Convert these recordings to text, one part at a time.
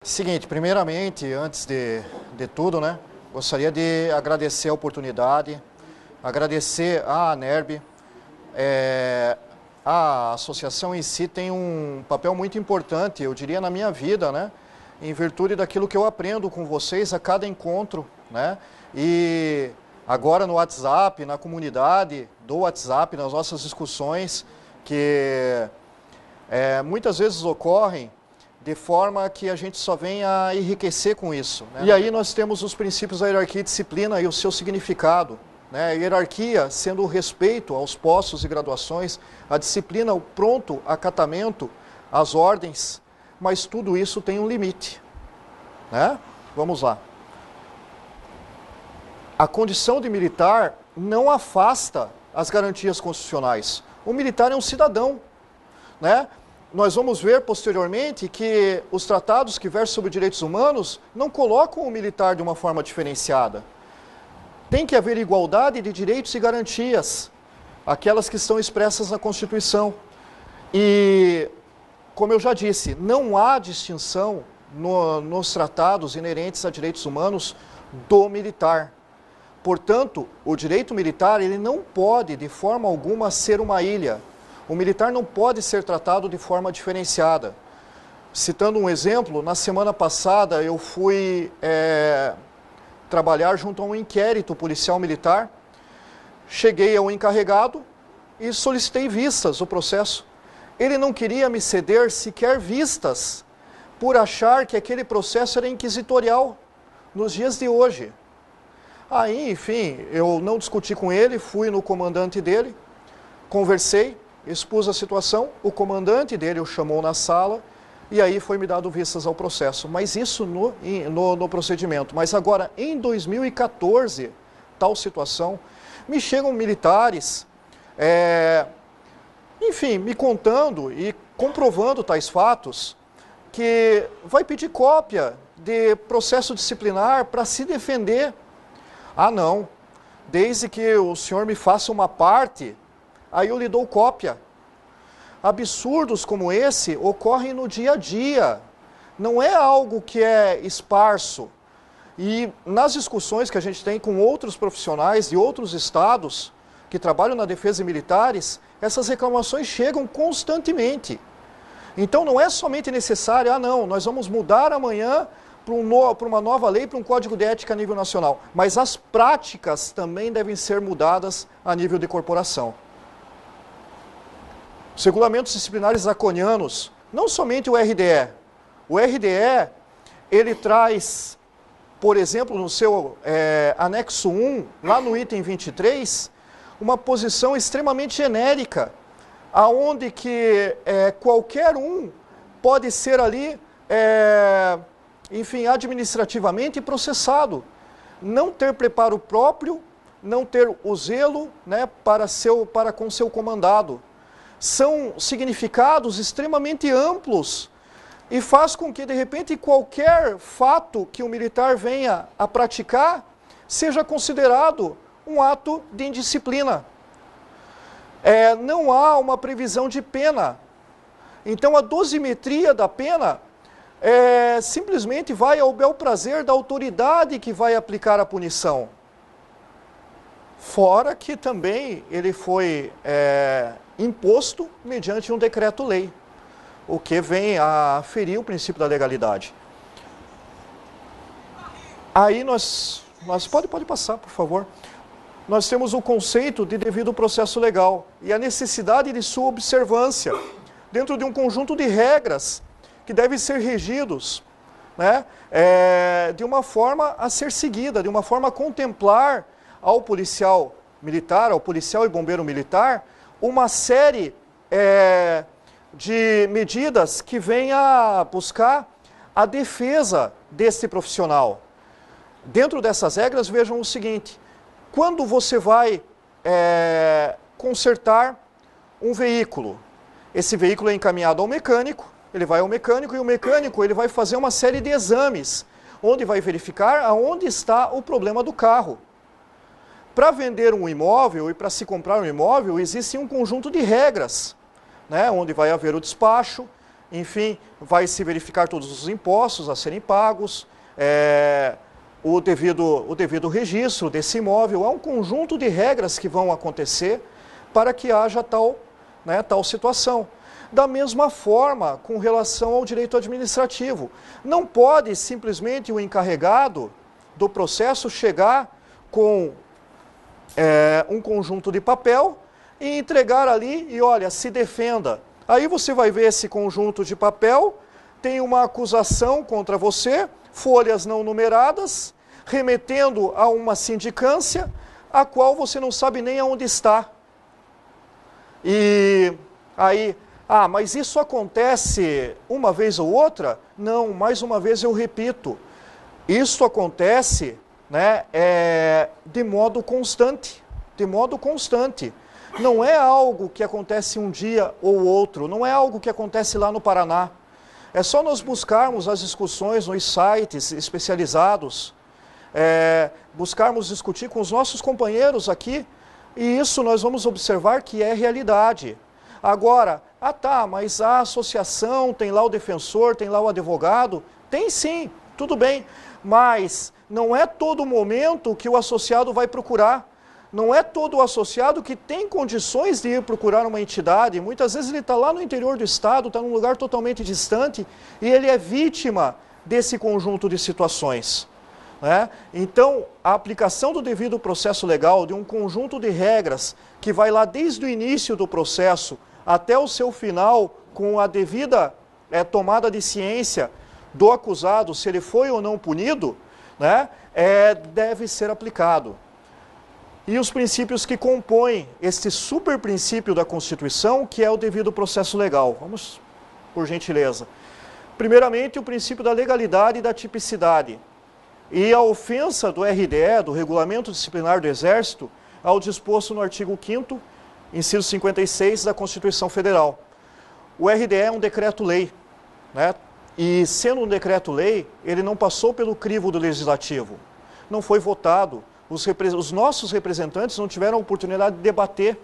Seguinte, primeiramente, antes de tudo, né, gostaria de agradecer a oportunidade, agradecer à ANERB. A associação em si tem um papel muito importante, eu diria, na minha vida, né, em virtude daquilo que eu aprendo com vocês a cada encontro, né, e agora no WhatsApp, na comunidade do WhatsApp, nas nossas discussões, que muitas vezes ocorrem de forma que a gente só vem a enriquecer com isso, né? E aí nós temos os princípios da hierarquia e disciplina e o seu significado, né? A hierarquia sendo o respeito aos postos e graduações, a disciplina o pronto acatamento às ordens, mas tudo isso tem um limite, né? Vamos lá. A condição de militar não afasta as garantias constitucionais. O militar é um cidadão, né? Nós vamos ver posteriormente que os tratados que versam sobre direitos humanos não colocam o militar de uma forma diferenciada. Tem que haver igualdade de direitos e garantias, aquelas que estão expressas na Constituição. E, como eu já disse, não há distinção nos tratados inerentes a direitos humanos do militar. Portanto, o direito militar ele não pode, de forma alguma, ser uma ilha. O militar não pode ser tratado de forma diferenciada. Citando um exemplo, na semana passada eu fui trabalhar junto a um inquérito policial militar, cheguei ao encarregado e solicitei vistas do processo. Ele não queria me ceder sequer vistas, por achar que aquele processo era inquisitorial nos dias de hoje. Aí, enfim, eu não discuti com ele, fui no comandante dele, conversei, expus a situação, o comandante dele o chamou na sala e aí foi me dado vistas ao processo. Mas isso no procedimento. Mas agora, em 2014, tal situação, me chegam militares, enfim, me contando e comprovando tais fatos, que vai pedir cópia de processo disciplinar para se defender. Ah, não, desde que o senhor me faça uma parte, aí eu lhe dou cópia. Absurdos como esse ocorrem no dia a dia. Não é algo que é esparso. E nas discussões que a gente tem com outros profissionais de outros estados que trabalham na defesa de militares, essas reclamações chegam constantemente. Então não é somente necessário, não, nós vamos mudar amanhã para uma nova lei, para um código de ética a nível nacional. Mas as práticas também devem ser mudadas a nível de corporação. Os regulamentos disciplinares draconianos, não somente o RDE. O RDE, ele traz, por exemplo, no seu anexo 1, lá no item 23, uma posição extremamente genérica, aonde que qualquer um pode ser ali, enfim, administrativamente processado. Não ter preparo próprio, não ter o zelo, né, para com seu comandado. São significados extremamente amplos e faz com que, de repente, qualquer fato que o militar venha a praticar seja considerado um ato de indisciplina. Não há uma previsão de pena. Então, a dosimetria da pena simplesmente vai ao bel prazer da autoridade que vai aplicar a punição. Fora que também ele foi imposto mediante um decreto-lei, o que vem a ferir o princípio da legalidade. Aí pode passar, por favor. Nós temos o conceito de devido processo legal e a necessidade de sua observância dentro de um conjunto de regras que devem ser regidos, né, de uma forma a ser seguida, de uma forma a contemplar ao policial militar, ao policial e bombeiro militar, uma série de medidas que venham a buscar a defesa desse profissional. Dentro dessas regras, vejam o seguinte: quando você vai consertar um veículo, esse veículo é encaminhado ao mecânico, ele vai ao mecânico e o mecânico ele vai fazer uma série de exames, onde vai verificar aonde está o problema do carro. Para vender um imóvel e para se comprar um imóvel, existe um conjunto de regras, né, onde vai haver o despacho, enfim, vai se verificar todos os impostos a serem pagos, o devido registro desse imóvel. Há um conjunto de regras que vão acontecer para que haja tal situação. Da mesma forma, com relação ao direito administrativo, não pode simplesmente o encarregado do processo chegar com um conjunto de papel e entregar ali e, olha, se defenda. Aí você vai ver esse conjunto de papel, tem uma acusação contra você, folhas não numeradas, remetendo a uma sindicância, a qual você não sabe nem aonde está. E aí, mas isso acontece uma vez ou outra? Não, mais uma vez eu repito, isso acontece, né, de modo constante, Não é algo que acontece um dia ou outro, não é algo que acontece lá no Paraná. É só nós buscarmos as discussões nos sites especializados, buscarmos discutir com os nossos companheiros aqui, e isso nós vamos observar que é realidade. Agora, mas a associação, tem lá o defensor, tem lá o advogado, tem sim, tudo bem, mas não é todo momento que o associado vai procurar. Não é todo o associado que tem condições de ir procurar uma entidade. Muitas vezes ele está lá no interior do estado, está num lugar totalmente distante e ele é vítima desse conjunto de situações, né? Então, a aplicação do devido processo legal, de um conjunto de regras que vai lá desde o início do processo até o seu final, com a devida tomada de ciência do acusado, se ele foi ou não punido, né, deve ser aplicado. E os princípios que compõem este super princípio da Constituição, que é o devido processo legal. Vamos, por gentileza. Primeiramente, o princípio da legalidade e da tipicidade. E a ofensa do RDE, do Regulamento Disciplinar do Exército, ao disposto no artigo 5º, inciso 56 da Constituição Federal. O RDE é um decreto-lei, né? E sendo um decreto-lei, ele não passou pelo crivo do Legislativo. Não foi votado. Os nossos representantes não tiveram a oportunidade de debater,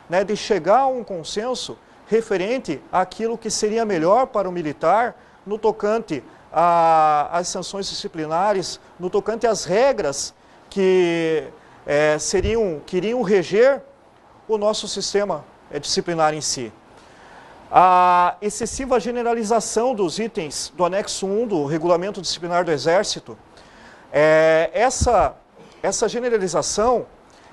né, de chegar a um consenso referente àquilo que seria melhor para o militar no tocante às sanções disciplinares, no tocante às regras que iriam reger o nosso sistema disciplinar em si. A excessiva generalização dos itens do anexo 1 do Regulamento Disciplinar do Exército, essa generalização,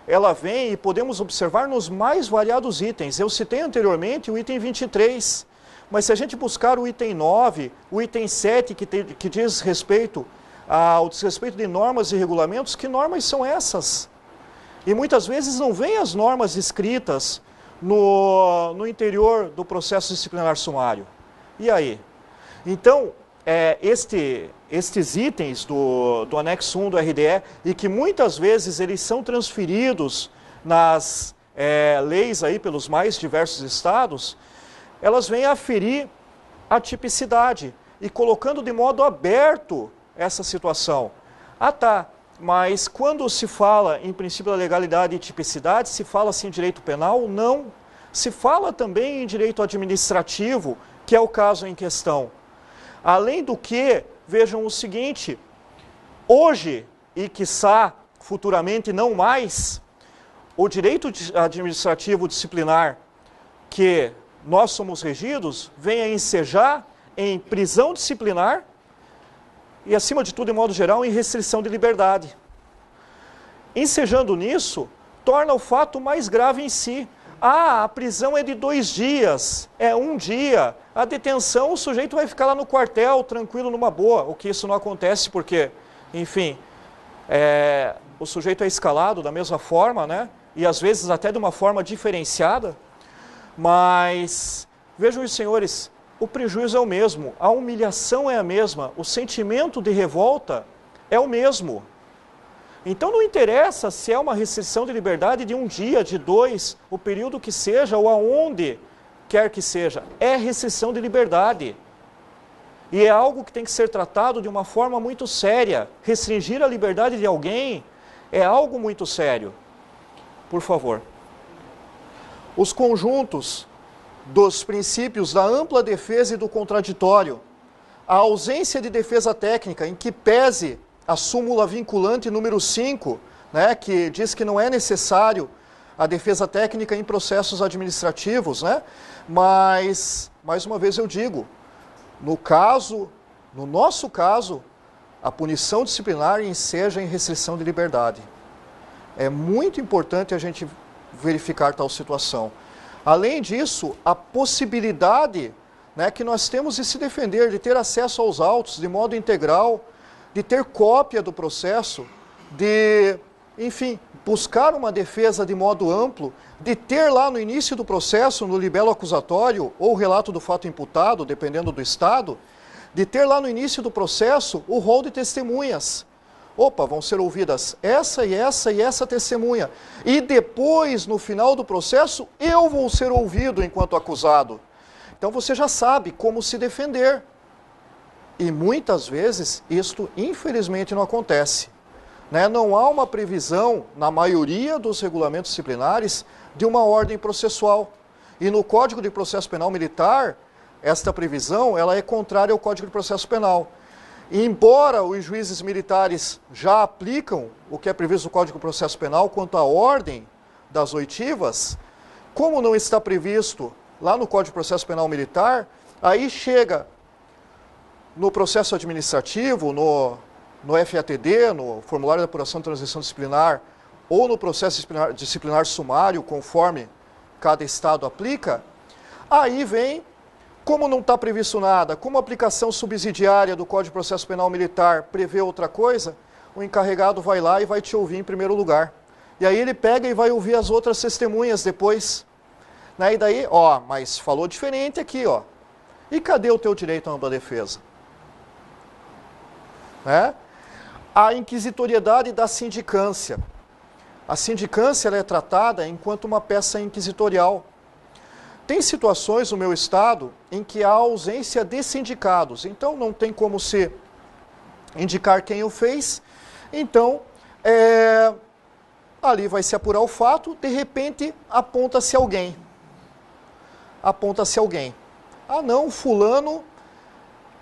ela vem e podemos observar nos mais variados itens. Eu citei anteriormente o item 23, mas se a gente buscar o item 9, o item 7, que diz respeito ao desrespeito de normas e regulamentos, que normas são essas? E muitas vezes não vêm as normas escritas no interior do processo disciplinar sumário. E aí? Então, estes itens do anexo 1 do RDE, e que muitas vezes eles são transferidos nas leis aí pelos mais diversos estados, elas vêm a aferir a tipicidade e colocando de modo aberto essa situação. Mas quando se fala em princípio da legalidade e tipicidade, se fala assim em direito penal? Não. Se fala também em direito administrativo, que é o caso em questão. Além do que, vejam o seguinte, hoje, e quiçá futuramente não mais, o direito administrativo disciplinar que nós somos regidos, vem a ensejar em prisão disciplinar e, acima de tudo, em modo geral, em restrição de liberdade. Ensejando nisso, torna o fato mais grave em si. A prisão é de 2 dias, é 1 dia. A detenção, o sujeito vai ficar lá no quartel, tranquilo, numa boa. O que isso não acontece porque, enfim, o sujeito é escalado da mesma forma, né? E às vezes até de uma forma diferenciada. Mas Vejam os senhores, o prejuízo é o mesmo, a humilhação é a mesma, o sentimento de revolta é o mesmo. Então não interessa se é uma restrição de liberdade de 1 dia, de 2, o período que seja ou aonde quer que seja, é restrição de liberdade. E é algo que tem que ser tratado de uma forma muito séria. Restringir a liberdade de alguém é algo muito sério. Por favor. Os conjuntos dos princípios da ampla defesa e do contraditório, a ausência de defesa técnica em que pese a súmula vinculante número 5, né, que diz que não é necessário a defesa técnica em processos administrativos, né? Mas, mais uma vez eu digo, no nosso caso, a punição disciplinar enseja em restrição de liberdade. É muito importante a gente verificar tal situação. Além disso, a possibilidade, né, que nós temos de se defender, de ter acesso aos autos de modo integral, de ter cópia do processo, de, enfim, buscar uma defesa de modo amplo, de ter lá no início do processo, no libelo acusatório ou relato do fato imputado, dependendo do estado, de ter lá no início do processo o rol de testemunhas. Opa, vão ser ouvidas essa e essa e essa testemunha. E depois, no final do processo, eu vou ser ouvido enquanto acusado. Então você já sabe como se defender. E muitas vezes isto, infelizmente, não acontece. Né? Não há uma previsão, na maioria dos regulamentos disciplinares, de uma ordem processual. E no Código de Processo Penal Militar, esta previsão ela é contrária ao Código de Processo Penal. E embora os juízes militares já aplicam o que é previsto no Código de Processo Penal quanto à ordem das oitivas, como não está previsto lá no Código de Processo Penal Militar, aí chega no processo administrativo, no FATD, no Formulário de Apuração de Transição Disciplinar, ou no processo disciplinar sumário, conforme cada estado aplica, aí vem, como não está previsto nada, como a aplicação subsidiária do Código de Processo Penal Militar prevê outra coisa, o encarregado vai lá e vai te ouvir em primeiro lugar. E aí ele pega e vai ouvir as outras testemunhas depois. Né? E daí, ó, mas falou diferente aqui, ó. E cadê o teu direito à ampla defesa? Né? A inquisitoriedade da sindicância. A sindicância ela é tratada enquanto uma peça inquisitorial. Tem situações no meu estado em que há ausência de sindicados, então não tem como se indicar quem o fez, então ali vai se apurar o fato, de repente aponta-se alguém. Aponta-se alguém. Ah não, fulano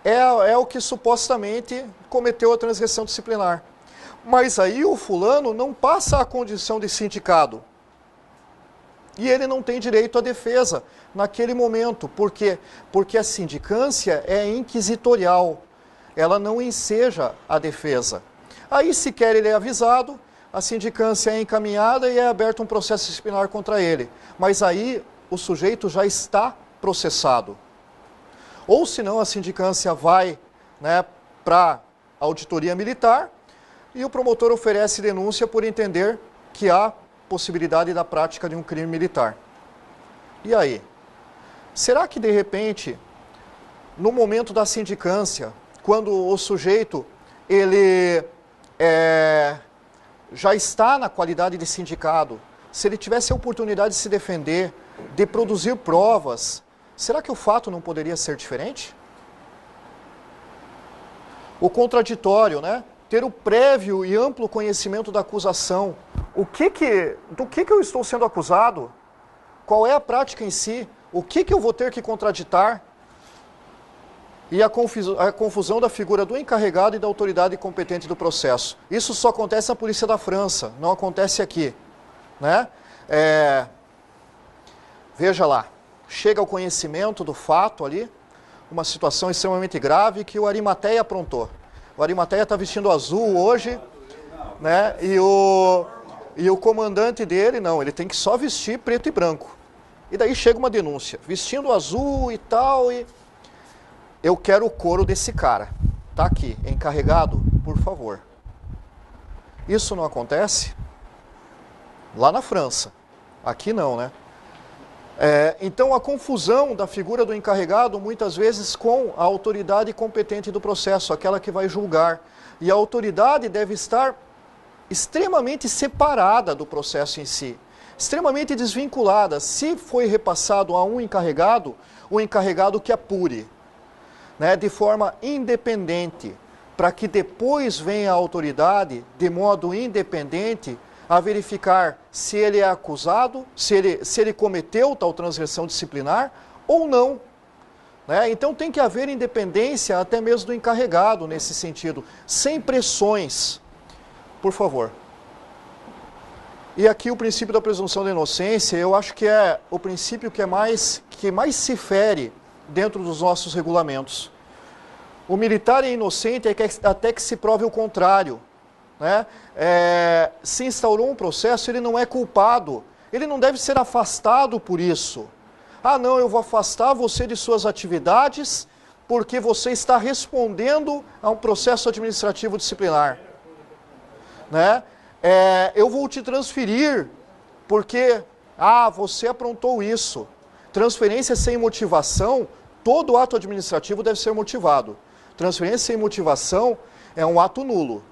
é o que supostamente cometeu a transgressão disciplinar. Mas aí o fulano não passa a condição de sindicado. E ele não tem direito à defesa naquele momento. Por quê? Porque a sindicância é inquisitorial. Ela não enseja a defesa. Aí sequer ele é avisado, a sindicância é encaminhada e é aberto um processo disciplinar contra ele. Mas aí o sujeito já está processado. Ou senão a sindicância vai, né, para a auditoria militar e o promotor oferece denúncia por entender que há possibilidade da prática de um crime militar. E aí? Será que de repente, no momento da sindicância, quando o sujeito ele já está na qualidade de sindicado, se ele tivesse a oportunidade de se defender, de produzir provas, será que o fato não poderia ser diferente? O contraditório, né? Ter o prévio e amplo conhecimento da acusação. Do que eu estou sendo acusado? Qual é a prática em si? O que eu vou ter que contraditar? E a confusão da figura do encarregado e da autoridade competente do processo. Isso só acontece na Polícia da França, não acontece aqui. Né? Veja lá, chega ao conhecimento do fato ali, uma situação extremamente grave que o Arimateia aprontou. O Arimateia está vestindo azul hoje, né? E o comandante dele, não, ele tem que só vestir preto e branco. E daí chega uma denúncia, vestindo azul e tal, e eu quero o couro desse cara. Tá aqui, encarregado, por favor. Isso não acontece lá na França. Aqui não, né? Então, a confusão da figura do encarregado, muitas vezes, com a autoridade competente do processo, aquela que vai julgar. E a autoridade deve estar extremamente separada do processo em si, extremamente desvinculada. Se foi repassado a um encarregado, o encarregado que apure, né, de forma independente, para que depois venha a autoridade, de modo independente, a verificar se ele é acusado, se ele cometeu tal transgressão disciplinar ou não. Né? Então tem que haver independência até mesmo do encarregado nesse sentido, sem pressões. Por favor. E aqui o princípio da presunção da inocência, eu acho que é o princípio que mais se fere dentro dos nossos regulamentos. O militar é inocente até que se prove o contrário. Né? Se instaurou um processo, ele não é culpado. Ele não deve ser afastado por isso. Ah, não, eu vou afastar você de suas atividades porque você está respondendo a um processo administrativo disciplinar. Né? Eu vou te transferir porque, você aprontou isso. Transferência sem motivação, todo ato administrativo deve ser motivado. Transferência sem motivação é um ato nulo.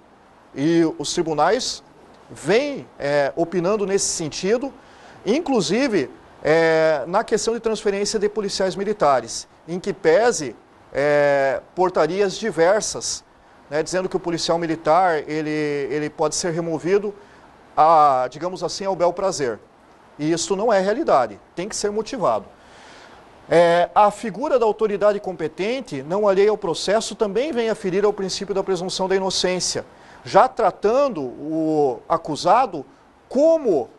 E os tribunais vêm opinando nesse sentido, inclusive na questão de transferência de policiais militares, em que pese portarias diversas, né, dizendo que o policial militar ele pode ser removido, digamos assim, ao bel prazer. E isso não é realidade, tem que ser motivado. A figura da autoridade competente, não alheia ao processo, também vem a ferir ao princípio da presunção da inocência, já tratando o acusado como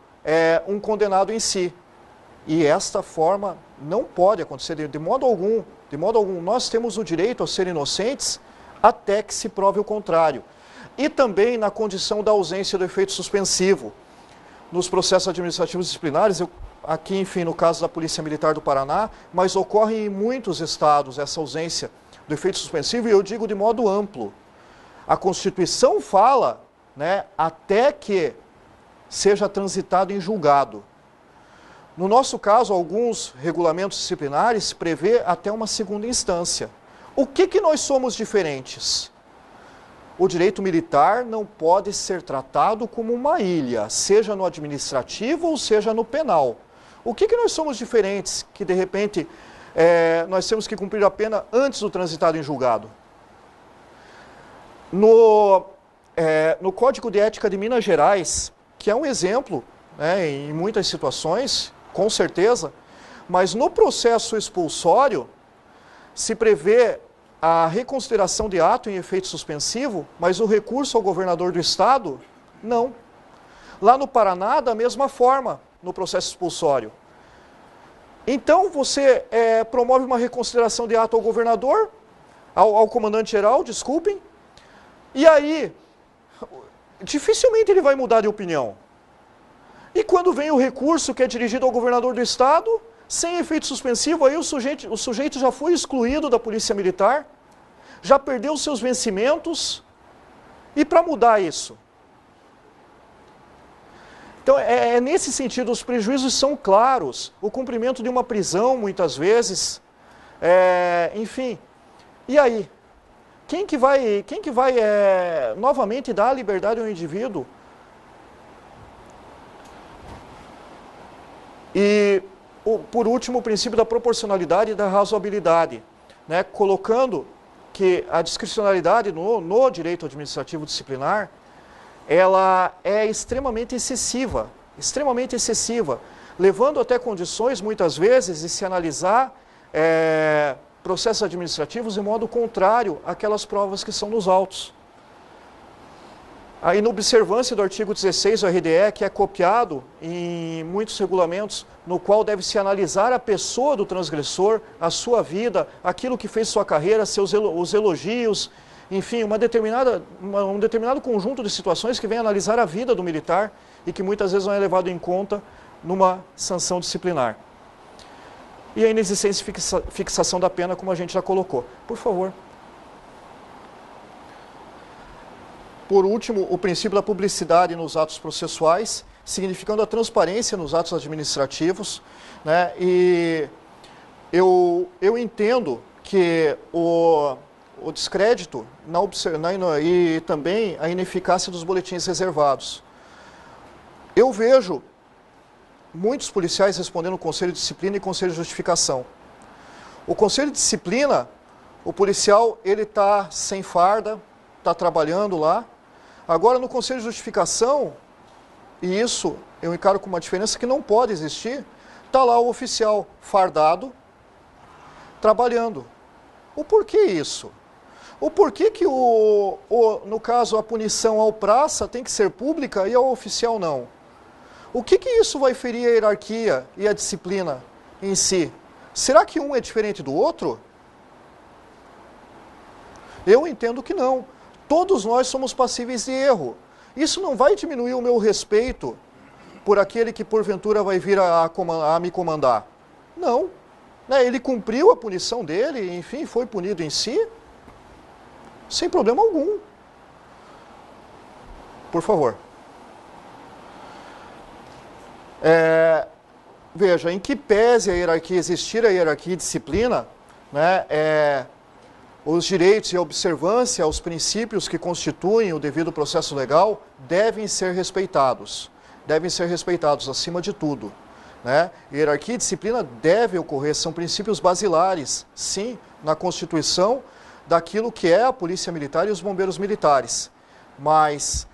um condenado em si. E esta forma não pode acontecer de modo algum. De modo algum, nós temos o direito a ser inocentes até que se prove o contrário. E também na condição da ausência do efeito suspensivo. Nos processos administrativos disciplinares, aqui, enfim, no caso da Polícia Militar do Paraná, mas ocorre em muitos estados essa ausência do efeito suspensivo, e eu digo de modo amplo. A Constituição fala, né, até que seja transitado em julgado. No nosso caso, alguns regulamentos disciplinares prevê até uma segunda instância. O que nós somos diferentes? O direito militar não pode ser tratado como uma ilha, seja no administrativo ou seja no penal. O que nós somos diferentes que, de repente, nós temos que cumprir a pena antes do transitado em julgado? No Código de Ética de Minas Gerais, que é um exemplo, né, em muitas situações, com certeza, mas no processo expulsório se prevê a reconsideração de ato em efeito suspensivo, mas o recurso ao governador do estado, não. Lá no Paraná, da mesma forma, no processo expulsório. Então, você promove uma reconsideração de ato ao governador, ao comandante-geral, desculpem, e aí, dificilmente ele vai mudar de opinião. E quando vem o recurso que é dirigido ao governador do estado, sem efeito suspensivo, aí o sujeito já foi excluído da Polícia Militar, já perdeu seus vencimentos, e para mudar isso? Então, nesse sentido, os prejuízos são claros. O cumprimento de uma prisão, muitas vezes, enfim. E aí? Quem que vai novamente dar a liberdade ao indivíduo? E, por último, o princípio da proporcionalidade e da razoabilidade, né? Colocando que a discricionalidade no direito administrativo disciplinar, ela é extremamente excessiva, levando até condições, muitas vezes, de se analisar processos administrativos de modo contrário àquelas provas que são nos autos. Aí, na observância do artigo 16 do RDE, que é copiado em muitos regulamentos, no qual deve-se analisar a pessoa do transgressor, a sua vida, aquilo que fez sua carreira, os elogios, enfim, um determinado conjunto de situações que vem analisar a vida do militar e que muitas vezes não é levado em conta numa sanção disciplinar. E a inexistência e fixação da pena, como a gente já colocou. Por favor. Por último, o princípio da publicidade nos atos processuais, significando a transparência nos atos administrativos, né? E eu entendo que o descrédito e também a ineficácia dos boletins reservados. Eu vejo muitos policiais respondendo o Conselho de Disciplina e Conselho de Justificação. O Conselho de Disciplina, o policial, ele está sem farda, está trabalhando lá. Agora, no Conselho de Justificação, e isso eu encaro como uma diferença que não pode existir, está lá o oficial fardado, trabalhando. O porquê isso? O porquê que, no caso, a punição ao praça tem que ser pública e ao oficial não? O que isso vai ferir a hierarquia e a disciplina em si? Será que um é diferente do outro? Eu entendo que não. Todos nós somos passíveis de erro. Isso não vai diminuir o meu respeito por aquele que porventura vai vir a me comandar. Não. Ele cumpriu a punição dele, enfim, foi punido em si, sem problema algum. Por favor. Veja, em que pese a hierarquia, existir a hierarquia e disciplina, né, os direitos e a observância aos princípios que constituem o devido processo legal devem ser respeitados acima de tudo. Né? Hierarquia e disciplina devem ocorrer, são princípios basilares, sim, na Constituição daquilo que é a Polícia Militar e os Bombeiros Militares. Mas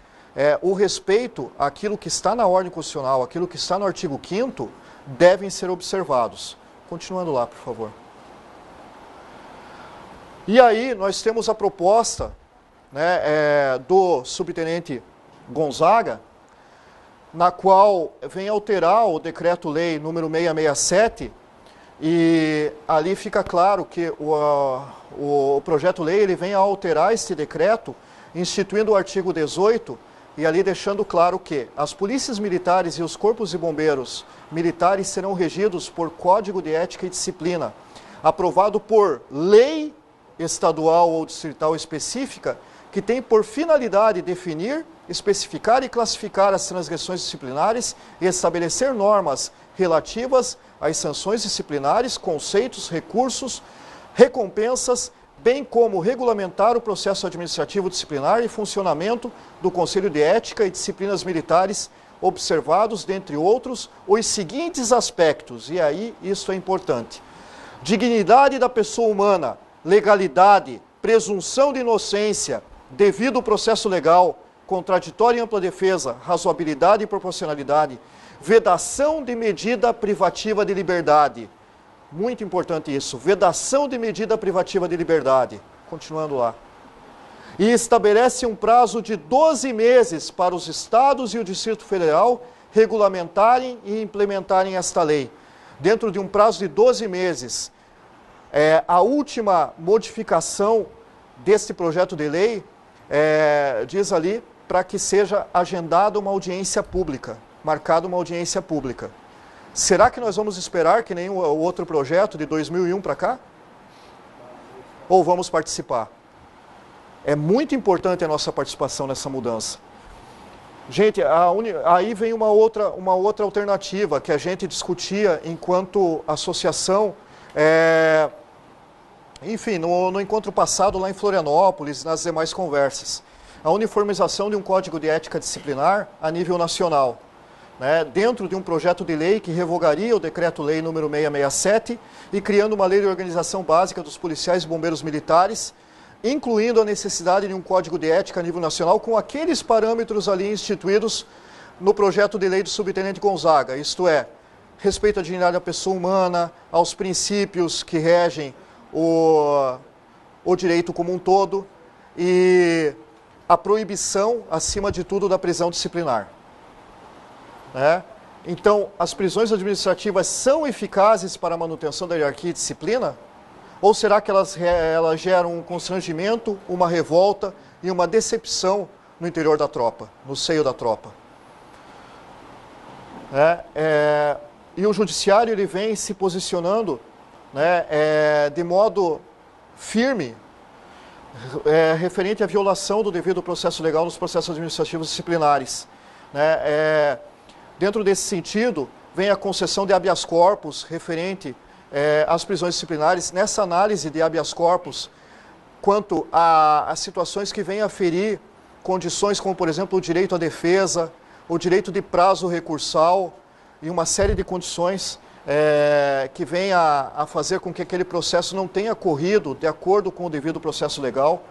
o respeito àquilo que está na ordem constitucional, aquilo que está no artigo 5º, devem ser observados. Continuando lá, por favor. E aí nós temos a proposta, né, do subtenente Gonzaga, na qual vem alterar o decreto-lei número 667, e ali fica claro que o projeto-lei ele vem a alterar este decreto, instituindo o artigo 18, e ali deixando claro que as polícias militares e os corpos de bombeiros militares serão regidos por Código de Ética e Disciplina, aprovado por lei estadual ou distrital específica, que tem por finalidade definir, especificar e classificar as transgressões disciplinares e estabelecer normas relativas às sanções disciplinares, conceitos, recursos, recompensas, bem como regulamentar o processo administrativo disciplinar e funcionamento do Conselho de Ética e Disciplinas Militares, observados, dentre outros, os seguintes aspectos, e aí isso é importante: dignidade da pessoa humana, legalidade, presunção de inocência, devido processo legal, contraditória e ampla defesa, razoabilidade e proporcionalidade, vedação de medida privativa de liberdade. Muito importante isso, vedação de medida privativa de liberdade. Continuando lá. E estabelece um prazo de 12 meses para os estados e o Distrito Federal regulamentarem e implementarem esta lei. Dentro de um prazo de 12 meses. A última modificação deste projeto de lei diz ali para que seja agendada uma audiência pública, marcada uma audiência pública. Será que nós vamos esperar que nem o outro projeto de 2001 para cá? Ou vamos participar? É muito importante a nossa participação nessa mudança. Gente, aí vem uma outra alternativa que a gente discutia enquanto associação, enfim, no encontro passado lá em Florianópolis, nas demais conversas. A uniformização de um código de ética disciplinar a nível nacional. Dentro de um projeto de lei que revogaria o decreto-lei número 667 e criando uma lei de organização básica dos policiais e bombeiros militares, incluindo a necessidade de um código de ética a nível nacional com aqueles parâmetros ali instituídos no projeto de lei do subtenente Gonzaga, isto é, respeito à dignidade da pessoa humana, aos princípios que regem o direito como um todo e a proibição, acima de tudo, da prisão disciplinar. Então, as prisões administrativas são eficazes para a manutenção da hierarquia e disciplina? Ou será que elas geram um constrangimento, uma revolta e uma decepção no interior da tropa, no seio da tropa? E o judiciário ele vem se posicionando de modo firme referente à violação do devido processo legal nos processos administrativos disciplinares. Dentro desse sentido, vem a concessão de habeas corpus referente às prisões disciplinares. Nessa análise de habeas corpus, quanto a situações que venham a ferir condições como, por exemplo, o direito à defesa, o direito de prazo recursal e uma série de condições que venham a fazer com que aquele processo não tenha corrido de acordo com o devido processo legal.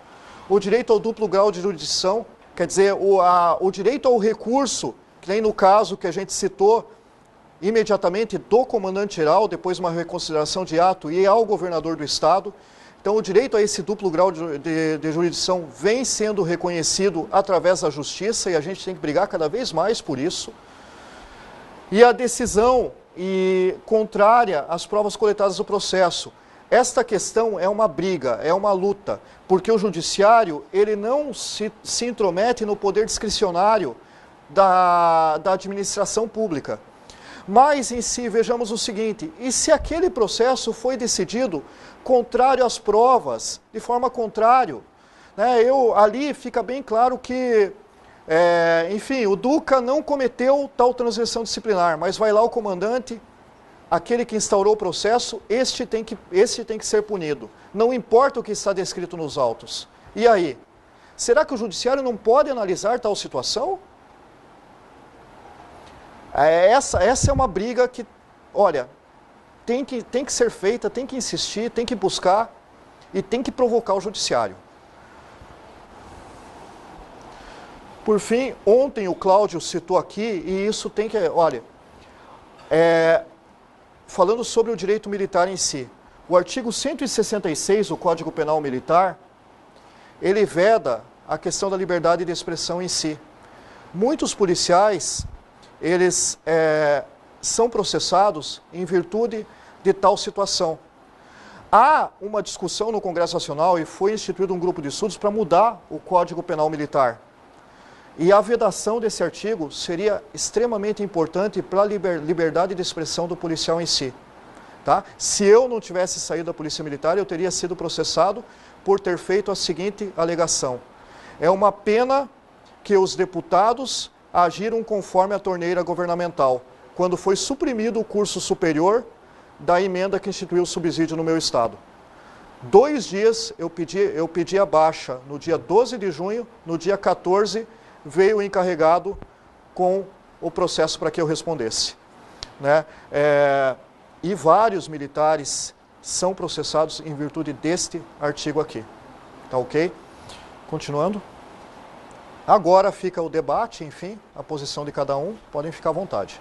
O direito ao duplo grau de jurisdição, quer dizer, o direito ao recurso, que nem no caso que a gente citou, imediatamente do comandante-geral, depois uma reconsideração de ato e ao governador do estado. Então, o direito a esse duplo grau de jurisdição vem sendo reconhecido através da justiça e a gente tem que brigar cada vez mais por isso. E a decisão contrária às provas coletadas do processo. Esta questão é uma briga, é uma luta, porque o judiciário ele não se intromete no poder discricionário da administração pública. Mas, em si, vejamos o seguinte, e se aquele processo foi decidido contrário às provas, de forma contrária, né, ali fica bem claro que, enfim, o Duca não cometeu tal transgressão disciplinar, mas vai lá o comandante, aquele que instaurou o processo, este tem que ser punido. Não importa o que está descrito nos autos. E aí? Será que o judiciário não pode analisar tal situação? Essa é uma briga que, olha, tem que ser feita, tem que insistir, tem que buscar e tem que provocar o judiciário. Por fim, ontem o Cláudio citou aqui, e isso tem que, olha, falando sobre o direito militar em si, o artigo 166 do Código Penal Militar, ele veda a questão da liberdade de expressão em si. Muitos policiais, eles são processados em virtude de tal situação. Há uma discussão no Congresso Nacional e foi instituído um grupo de estudos para mudar o Código Penal Militar. E a vedação desse artigo seria extremamente importante para a liberdade de expressão do policial em si. Tá? Se eu não tivesse saído da Polícia Militar, eu teria sido processado por ter feito a seguinte alegação. É uma pena que os deputados agiram conforme a torneira governamental, quando foi suprimido o curso superior da emenda que instituiu o subsídio no meu estado. 2 dias eu pedi a baixa, no dia 12 de junho, no dia 14 veio o encarregado com o processo para que eu respondesse. Né? E vários militares são processados em virtude deste artigo aqui. Tá ok? Continuando. Agora fica o debate, enfim, a posição de cada um, podem ficar à vontade.